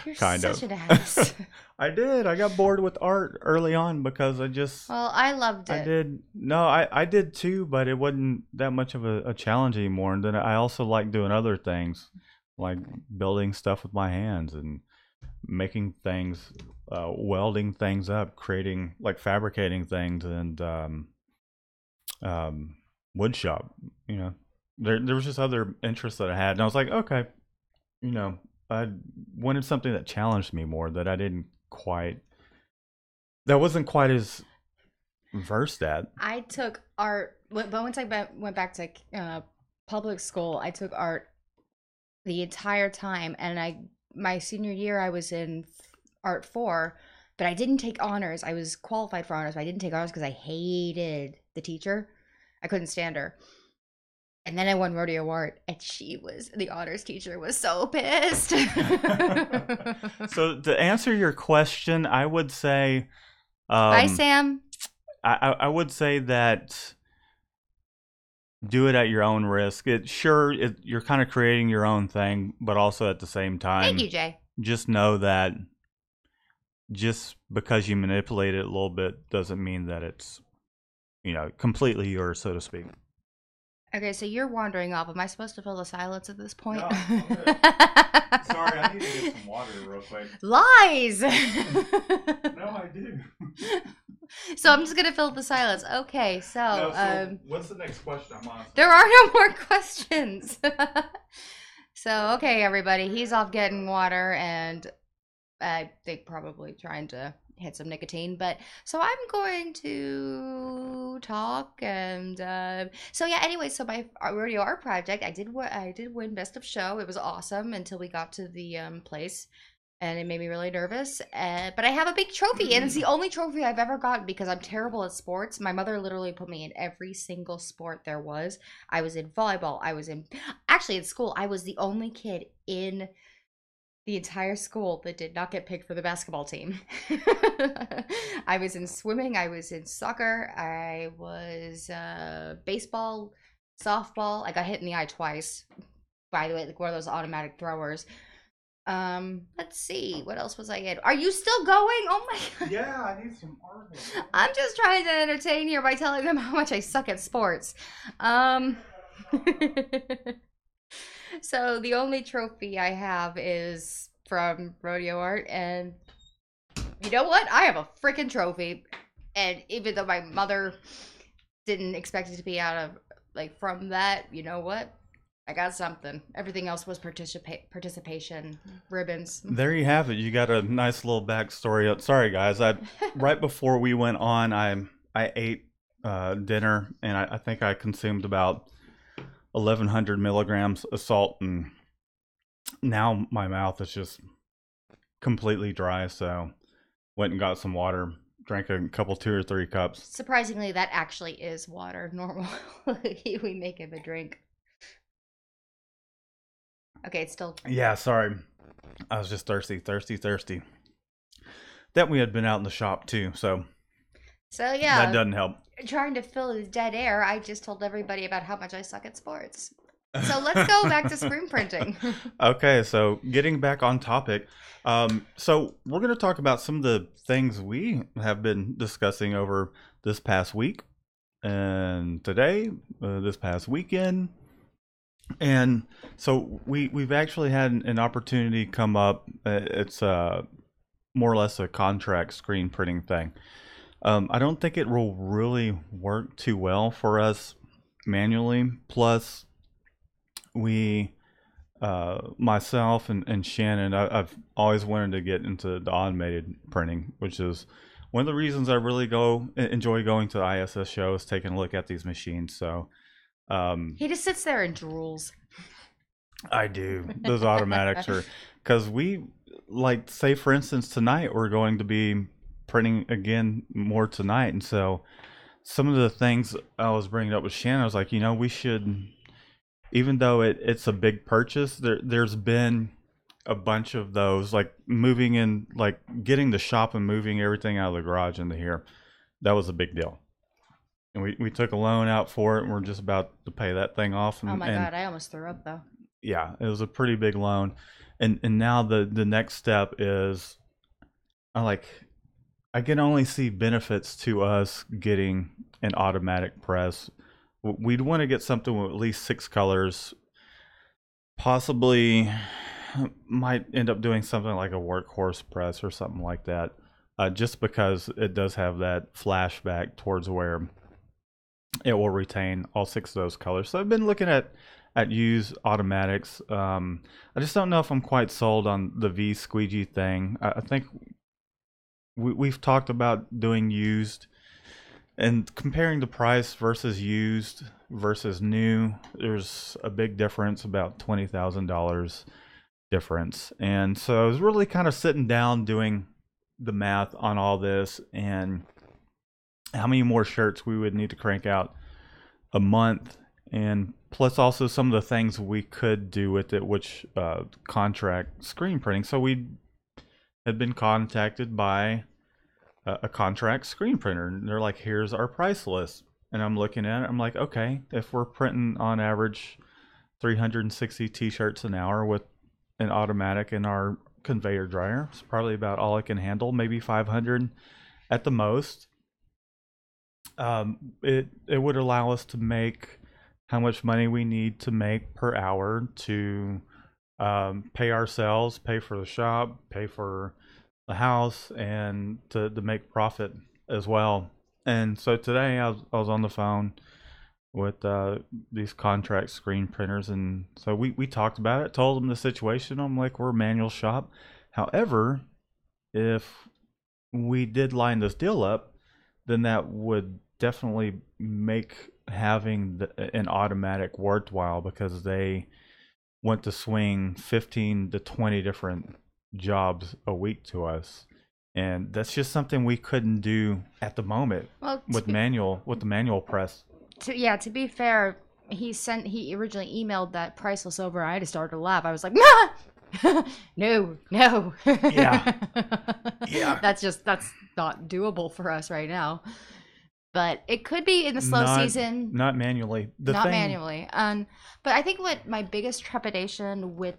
You're such an ass. I did. I got bored with art early on because I just... Well, I loved it. I did. No, I did too, but it wasn't that much of a challenge anymore. And then I also like doing other things, like building stuff with my hands and making things, welding things up, creating, fabricating things, and wood shop. There was just other interests that I had, and I was like, okay, I wanted something that challenged me more, that wasn't quite as versed at. I took art, but once I went back to public school, I took art the entire time, and my senior year I was in art 4, but I didn't take honors. I was qualified for honors, but I didn't take honors because I hated the teacher. I couldn't stand her. And then I won rodeo art, and the honors teacher was so pissed. So to answer your question, I would say... Bye, Sam. I would say that do it at your own risk. You're kind of creating your own thing, but also at the same time... Thank you, Jay. Just know that just because you manipulate it a little bit doesn't mean that it's, completely yours, so to speak. Okay, so you're wandering off. Am I supposed to fill the silence at this point? No, sorry, I need to get some water real quick. Lies! No, I do. So I'm just going to fill the silence. Okay, so what's the next question? I'm on. There are no more questions. So, okay, everybody. He's off getting water, and I think probably trying to hit some nicotine. But so I'm going to talk, and anyway, so my rodeo art project, I did win best of show. It was awesome until we got to the place, and it made me really nervous. But I have a big trophy, and it's the only trophy I've ever gotten because I'm terrible at sports. My mother literally put me in every single sport there was. I was in volleyball. Actually, in school, I was the only kid in the entire school that did not get picked for the basketball team. I was in swimming. I was in soccer. I was baseball, softball. I got hit in the eye twice, by the way, one of those automatic throwers. Let's see. What else was I in? Are you still going? Oh my god. Yeah, I need some art. I'm just trying to entertain here by telling them how much I suck at sports. So the only trophy I have is from rodeo art, and you know what? I have a freaking trophy. And even though my mother didn't expect it to be out of like from that, you know what? I got something. Everything else was participation ribbons. There you have it. You got a nice little backstory. Sorry, guys. I right before we went on, I ate dinner, and I think I consumed about 1,100 milligrams of salt, and now my mouth is just completely dry. So went and got some water, drank a couple, 2 or 3 cups. Surprisingly, that actually is water. Normal, we make him a drink. Okay, it's still. Yeah, sorry. I was just thirsty. That we had been out in the shop too, so Yeah, that doesn't help. Trying to fill the dead air, I just told everybody about how much I suck at sports. So let's go back to screen printing. Okay, so getting back on topic. So we're going to talk about some of the things we have been discussing over this past week and today, this past weekend. And so we've actually had an opportunity come up. It's more or less a contract screen printing thing. I don't think it will really work too well for us manually. Plus, myself and Shannon, I've always wanted to get into the automated printing, which is one of the reasons I really enjoy going to ISS shows, taking a look at these machines. So he just sits there and drools. I do. Those automatics are, because like, say for instance, tonight we're going to be printing again more tonight, and so some of the things I was bringing up with Shannon, I was like, we should, even though it's a big purchase, there's been a bunch of those, like moving in, like getting the shop and moving everything out of the garage into here. That was a big deal. And we took a loan out for it, and we're just about to pay that thing off. And, oh my God, I almost threw up though. Yeah, it was a pretty big loan. And now the next step is, I can only see benefits to us getting an automatic press. We'd want to get something with at least 6 colors. Possibly might end up doing something like a workhorse press or something like that. Just because it does have that flashback towards where it will retain all 6 of those colors. So I've been looking at used automatics. I just don't know if I'm quite sold on the V squeegee thing. I think we've talked about doing used and comparing the price versus used versus new. There's a big difference, about $20,000 difference. And so I was really kind of sitting down doing the math on all this and how many more shirts we would need to crank out a month, and plus also some of the things we could do with it, which contract screen printing. So we had been contacted by a contract screen printer, and they're like, here's our price list. And I'm looking at it, I'm like, okay, if we're printing on average 360 t-shirts an hour with an automatic in our conveyor dryer, it's probably about all I can handle, maybe 500 at the most. It would allow us to make how much money we need to make per hour to pay ourselves, pay for the shop, pay for the house, and to make profit as well. And so today I was on the phone with these contract screen printers, and so we talked about it, told them the situation. I'm like, we're a manual shop. However, if we did line this deal up, then that would definitely make having an automatic worthwhile, because they want to swing 15 to 20 different jobs a week to us, and that's just something we couldn't do at the moment with the manual press. To be fair, he originally emailed that priceless over. I had to start to laugh. I was like, nah! no. Yeah. That's not doable for us right now. But it could be in the slow season. Not manually. Manually. But I think what my biggest trepidation with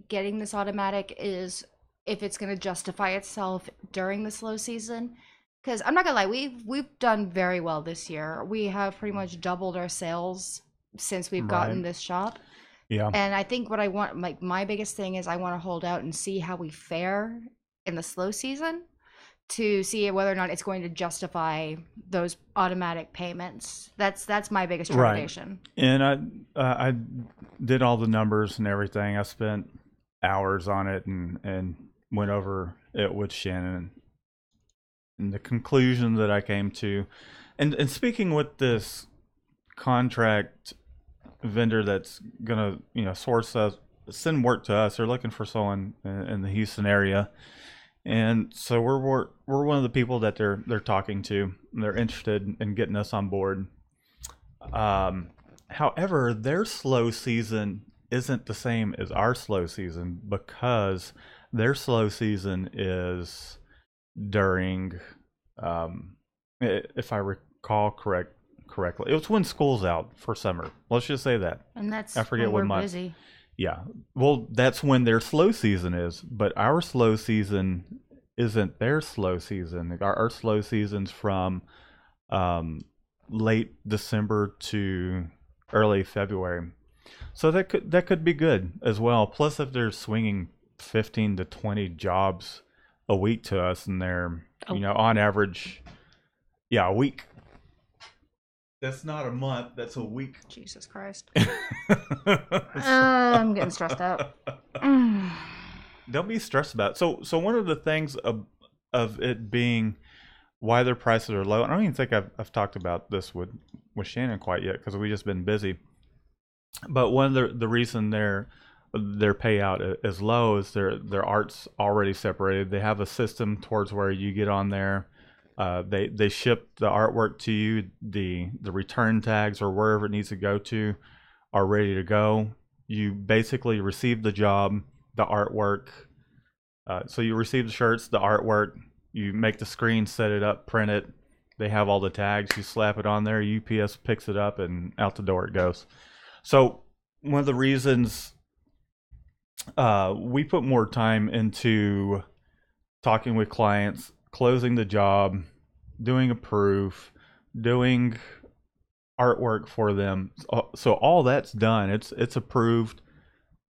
getting this automatic is if it's going to justify itself during the slow season. Because I'm not going to lie, we've done very well this year. We have pretty much doubled our sales since we've gotten this shop. Yeah. And I think what I want, like my biggest thing is I want to hold out and see how we fare in the slow season to see whether or not it's going to justify those automatic payments. That's my biggest Right. trepidation. And I did all the numbers and everything. I spent hours on it and went over it with Shannon. And the conclusion that I came to, and speaking with this contract vendor that's gonna source us, send work to us, they're looking for someone in the Houston area, and so we're one of the people that they're talking to. They're interested in getting us on board. However, their slow season isn't the same as our slow season, because their slow season is during, if I recall correctly, it was when school's out for summer. Let's just say that. And that's I forget when what we're month. busy. Yeah. Well, that's when their slow season is, but our slow season isn't their slow season. Our slow season's from late December to early February. So that could be good as well. Plus, if they're swinging 15 to 20 jobs a week to us, and they're on average, a week. That's not a month. That's a week. Jesus Christ. I'm getting stressed out. Don't be stressed about it. So one of the things of it being why their prices are low. I don't even think I've talked about this with Shannon quite yet, because we've just been busy. But one of the reason their payout is low is their art's already separated. They have a system towards where you get on there. They ship the artwork to you. The return tags or wherever it needs to go to are ready to go. You basically receive the job, the artwork. So you receive the shirts, the artwork. You make the screen, set it up, print it. They have all the tags. You slap it on there. UPS picks it up, and out the door it goes. So one of the reasons we put more time into talking with clients, closing the job, doing a proof, doing artwork for them. So all that's done. It's approved.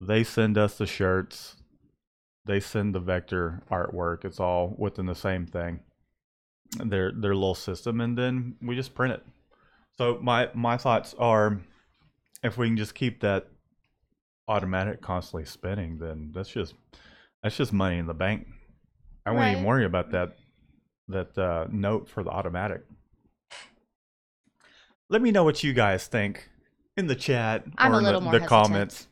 They send us the shirts. They send the vector artwork. It's all within the same thing, their little system, and then we just print it. So my thoughts are, if we can just keep that automatic constantly spinning, then that's just money in the bank. I wouldn't even worry about that note for the automatic. Let me know what you guys think in the chat I'm or a little in more the hesitant. comments.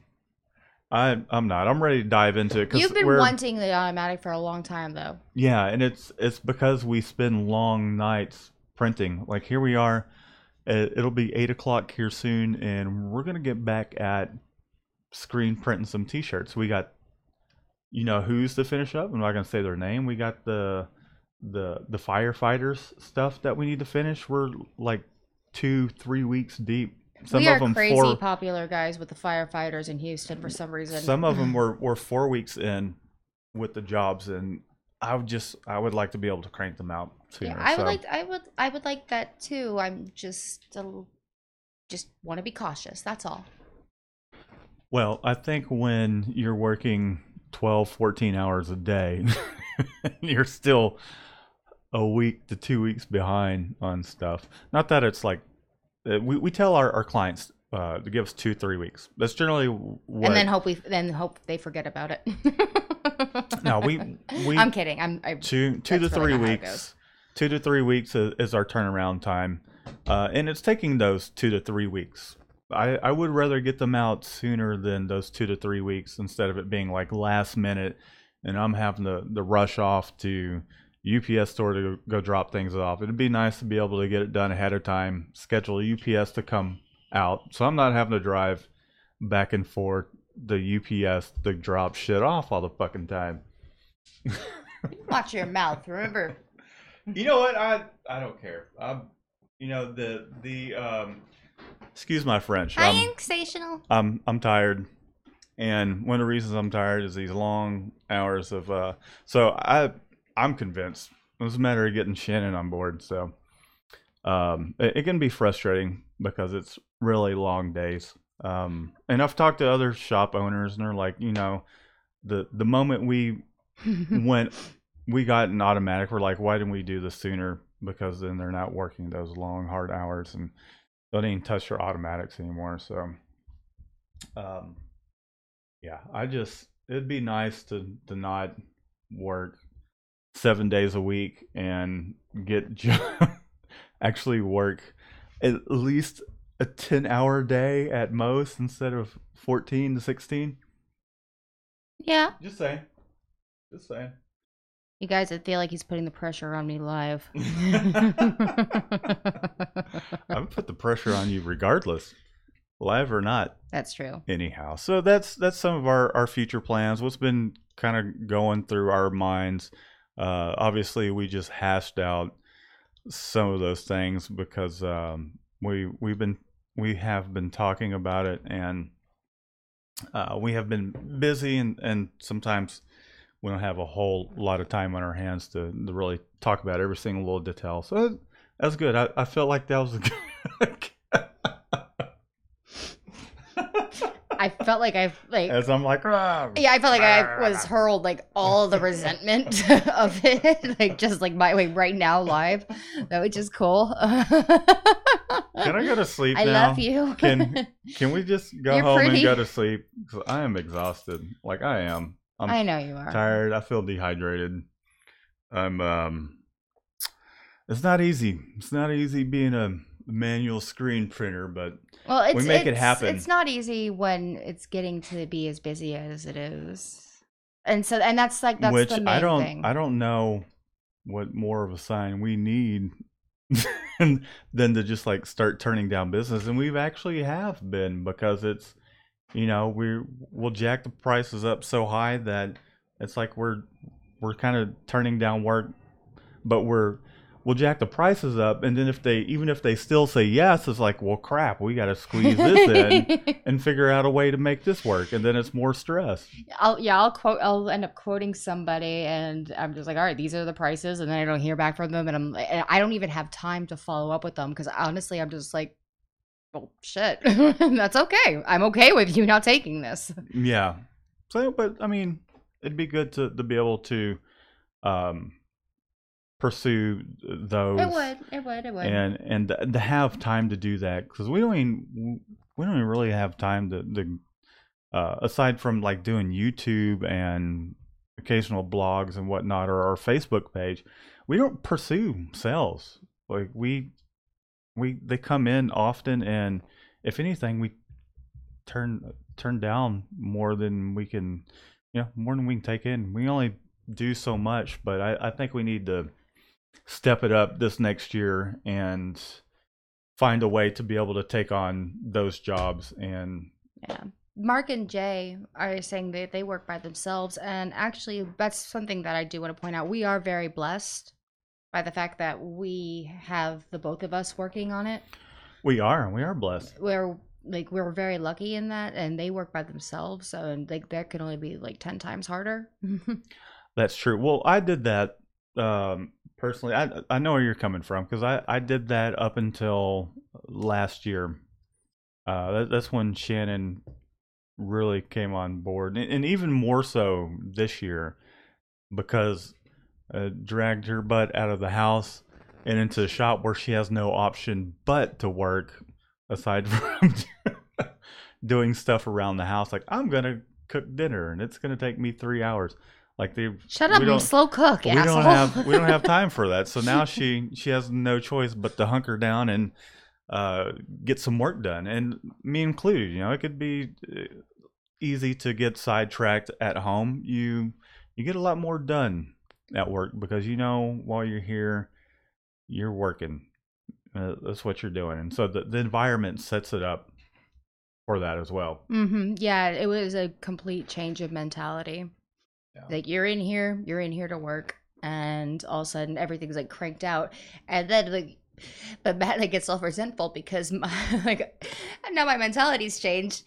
I'm not. I'm ready to dive into it. You've been wanting the automatic for a long time, though. Yeah, and it's because we spend long nights printing. Like, here we are. It'll be 8 o'clock here soon, and we're gonna get back at screen printing some T-shirts. We got, who's to finish up. I'm not gonna say their name. We got the firefighters stuff that we need to finish. We're like 2-3 weeks deep. Some we of are them crazy popular guys with the firefighters in Houston for some reason. Some of them were 4 weeks in with the jobs, and I would like to be able to crank them out sooner. Yeah, I would like that too. I'm just want to be cautious. That's all. Well, I think when you're working 12, 14 hours a day, you're still a week to 2 weeks behind on stuff. Not that it's like, we tell our clients to give us 2-3 weeks. That's generally what. And then hope they forget about it. No, we I'm kidding. I'm 2 to 3 weeks. 2 to 3 weeks is our turnaround time, and it's taking those 2 to 3 weeks. I would rather get them out sooner than those 2 to 3 weeks, instead of it being like last minute, and I'm having to rush off to UPS store to go drop things off. It'd be nice to be able to get it done ahead of time, schedule UPS to come out, so I'm not having to drive back and forth the UPS to drop shit off all the fucking time. Watch your mouth, remember. You know what? I don't care. Excuse my French. I'm tired, and one of the reasons I'm tired is these long hours of. So I'm convinced. It was a matter of getting Shannon on board. So it can be frustrating because it's really long days. And I've talked to other shop owners, and they're like, you know, the moment we got an automatic, we're like, why didn't we do this sooner? Because then they're not working those long, hard hours, and they don't even touch their automatics anymore. So, yeah, it'd be nice to not work 7 days a week and get actually work at least a 10-hour day at most instead of 14 to 16. Yeah. Just saying. You guys, I feel like he's putting the pressure on me live. I would put the pressure on you regardless, live or not. That's true. Anyhow, so that's some of our future plans. What's been kind of going through our minds. Obviously, we just hashed out some of those things because we have been talking about it, and we have been busy, and sometimes we don't have a whole lot of time on our hands to really talk about every single little detail. So that's good. I felt like that was a good. I felt like as I'm like, yeah, I felt like I was hurled like all the resentment of it, like just like my way right now live. That was just cool. Can I go to sleep now? I love you. Can we just go home and go to sleep? 'Cause I am exhausted. Like I am. I know you are. Tired. I feel dehydrated. It's not easy. It's not easy being a manual screen printer, but we make it happen. It's not easy when it's getting to be as busy as it is, and that's the main thing. I don't know what more of a sign we need than to just like start turning down business, and we've actually have been, because it's, you know, we'll jack the prices up so high that it's like we're kind of turning down work, but we'll jack the prices up, and then even if they still say yes, it's like, well, crap, we got to squeeze this in and figure out a way to make this work, and then it's more stress. I'll end up quoting somebody, and I'm just like, all right, these are the prices, and then I don't hear back from them, and I don't even have time to follow up with them, because honestly, I'm just like, well, shit, that's okay. I'm okay with you not taking this. Yeah. So, but I mean, it'd be good to be able to pursue those. It would. And to have time to do that, because we don't even really have time to aside from like doing YouTube and occasional blogs and whatnot, or our Facebook page, we don't pursue sales. Like they come in often, and if anything, we turn down more than we can, more than we can take in. We only do so much, but I think we need to step it up this next year and find a way to be able to take on those jobs. And yeah, Mark and Jay are saying that they work by themselves, and actually that's something that I do want to point out. We are very blessed by the fact that we have the both of us working on it. We are blessed. We're very lucky in that, and they work by themselves, so and like that can only be like 10 times harder. That's true. Well, I did that personally. I know where you're coming from, because I did that up until last year. That's when Shannon really came on board, and even more so this year, because dragged her butt out of the house and into a shop where she has no option but to work, aside from doing stuff around the house. Like, I'm gonna cook dinner and it's gonna take me 3 hours. Like, shut up and slow cook, asshole. We don't have time for that. So now she has no choice but to hunker down and get some work done, and me included. It could be easy to get sidetracked at home. You get a lot more done at work, because while you're here, you're working. That's what you're doing, and so the environment sets it up for that as well. Yeah, it was a complete change of mentality. Yeah. Like, you're in here to work, and all of a sudden everything's like cranked out, and then but Matt gets self-resentful because now my mentality's changed.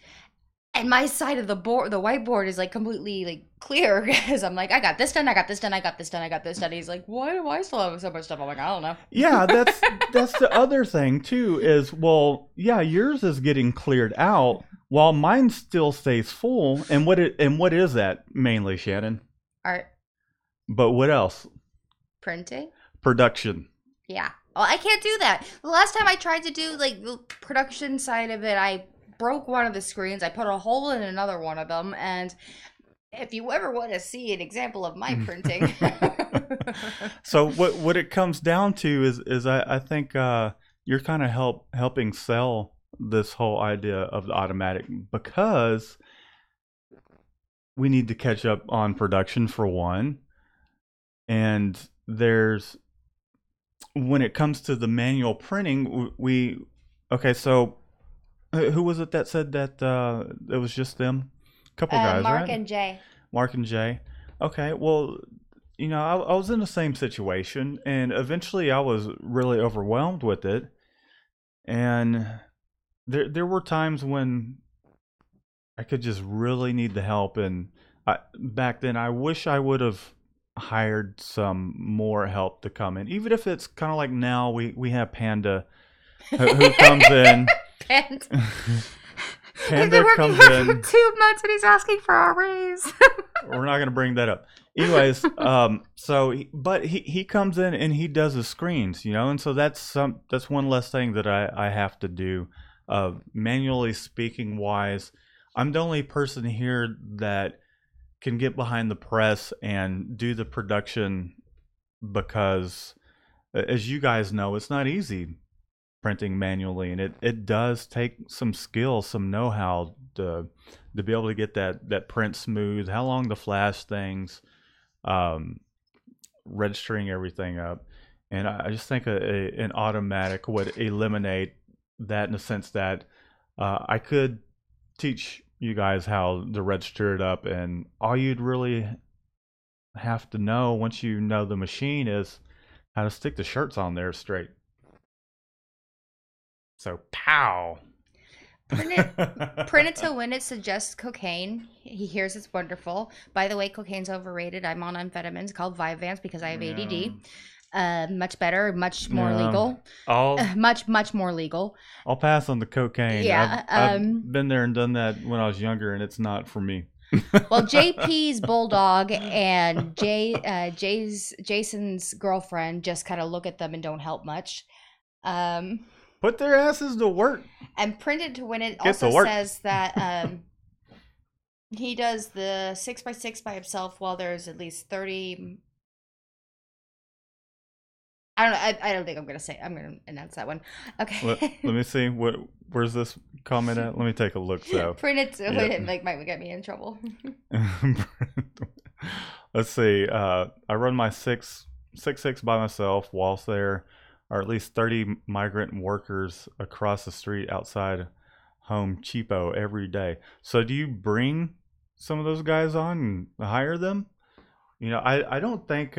And my side of the whiteboard is like completely like clear, because I'm like, I got this done, I got this done, I got this done, I got this done. He's like, why do I still have so much stuff? I'm like, I don't know. Yeah, that's the other thing too, is, well, yeah, yours is getting cleared out. while mine still stays full, and what is that mainly, Shannon? Art. But what else? Printing. Production. Yeah. Well, I can't do that. The last time I tried to do like the production side of it, I broke one of the screens. I put a hole in another one of them, and if you ever want to see an example of my printing. So what it comes down to is I think you're kind of helping sell this whole idea of the automatic, because we need to catch up on production for one, and there's when it comes to the manual printing, so who was it that said that it was just them? A couple guys, Mark right? and Jay. Mark and Jay. Okay, well, I was in the same situation, and eventually I was really overwhelmed with it. And there were times when I could just really need the help. And back then, I wish I would have hired some more help to come in, even if it's kind of like now we have Panda, who comes in. Panda. Panda comes in for 2 months and he's asking for a raise. We're not going to bring that up. Anyways, but he comes in and he does the screens, and so that's one less thing that I have to do. Manually speaking wise, I'm the only person here that can get behind the press and do the production, because as you guys know, it's not easy printing manually, and it does take some skill, some know-how to be able to get that print smooth, how long to flash things, registering everything up. And I just think an automatic would eliminate that, in the sense that I could teach you guys how to register it up, and all you'd really have to know once you know the machine is how to stick the shirts on there straight. So, pow. Print it to win it suggests cocaine. He hears it's wonderful. By the way, cocaine's overrated. I'm on amphetamines called Vyvanse because I have ADD. Much better, much more legal. Much more legal. I'll pass on the cocaine. Yeah, I've been there and done that when I was younger, and it's not for me. Well, JP's bulldog and Jason's girlfriend just kind of look at them and don't help much. Put their asses to work. And Printed to Win It also says that he does the 6x6 by himself while there's at least 30. I don't know. I don't think I'm going to say. I'm going to announce that one. Okay. Let me see. Where's this comment at? Let me take a look. So Printed to Win It might get me in trouble. Let's see. I run my 6x6 by myself whilst there are at least 30 migrant workers across the street outside Home Cheapo every day. So do you bring some of those guys on and hire them? I don't think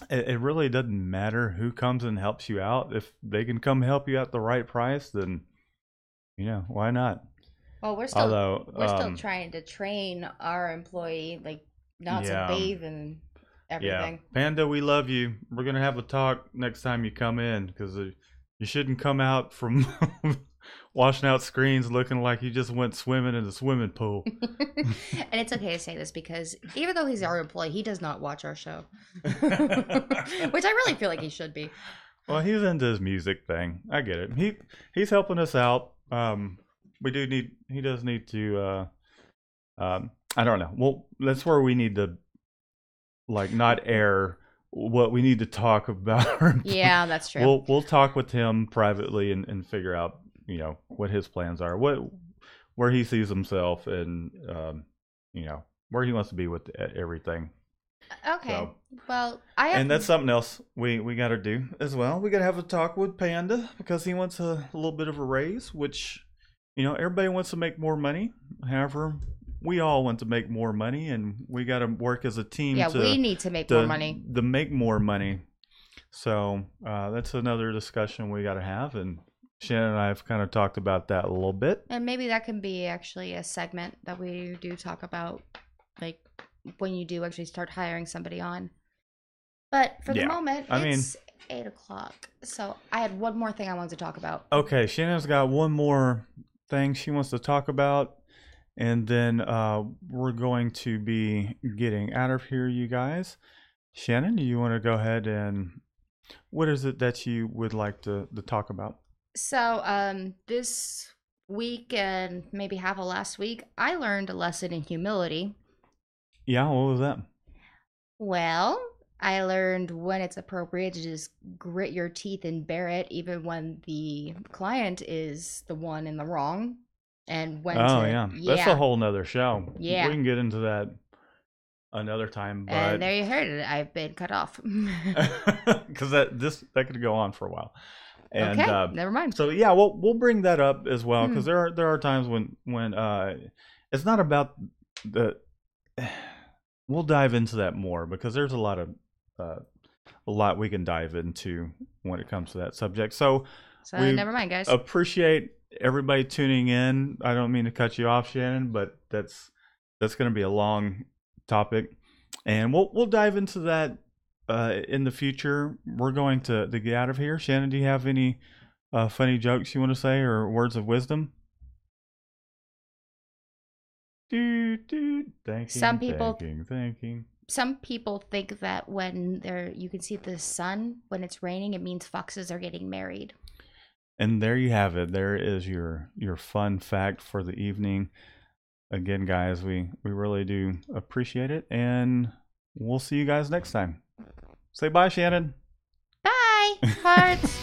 it really doesn't matter who comes and helps you out. If they can come help you at the right price, then why not? Well, we're still trying to train our employee not to bathe and everything. Yeah. Panda, we love you. We're going to have a talk next time you come in, because you shouldn't come out from washing out screens looking like you just went swimming in the swimming pool. And it's okay to say this, because even though he's our employee, he does not watch our show. Which I really feel like he should be. Well, he's into his music thing. I get it. He's helping us out. He does need to I don't know. Well, that's where we need to not air what we need to talk about. Yeah, that's true. We'll talk with him privately and figure out what his plans are, where he sees himself, and where he wants to be with everything. Okay. So, well, and that's something else we got to do as well. We got to have a talk with Panda, because he wants a little bit of a raise, which everybody wants to make more money. However, we all want to make more money, and we got to work as a team. Yeah, we need to make more money. To make more money. So that's another discussion we got to have, and Shannon and I have kind of talked about that a little bit. And maybe that can be actually a segment that we do talk about, when you do actually start hiring somebody on. But for the moment, it's 8 o'clock. So I had one more thing I wanted to talk about. Okay, Shannon's got one more things she wants to talk about, and then we're going to be getting out of here, you guys. Shannon, do you want to go ahead and what is it that you would like to talk about? So, this week and maybe half of last week, I learned a lesson in humility. Yeah, what was that? Well, I learned when it's appropriate to just grit your teeth and bear it, even when the client is the one in the wrong, and when Oh to, yeah, that's a yeah, whole nother show. We yeah. can get into that another time, And but there you heard it. I've been cut off. because that could go on for a while. And Okay, never mind. so yeah, we'll bring that up as well Hmm. because there are times when it's not about the. We'll dive into that more because there's uh, a lot we can dive into when it comes to that subject. So So we never mind, guys. appreciate everybody tuning in. I don't mean to cut you off, Shannon, but that's going to be a long topic, and we'll dive into that in the future. We're going to get out of here. Shannon, do you have any funny jokes you want to say or words of wisdom? Some people Thanking. some people think that when you can see the sun when it's raining, it means foxes are getting married. And there you have it. There is your fun fact for the evening. Again, guys, we really do appreciate it, and we'll see you guys next time. Say bye, Shannon. Bye, hearts.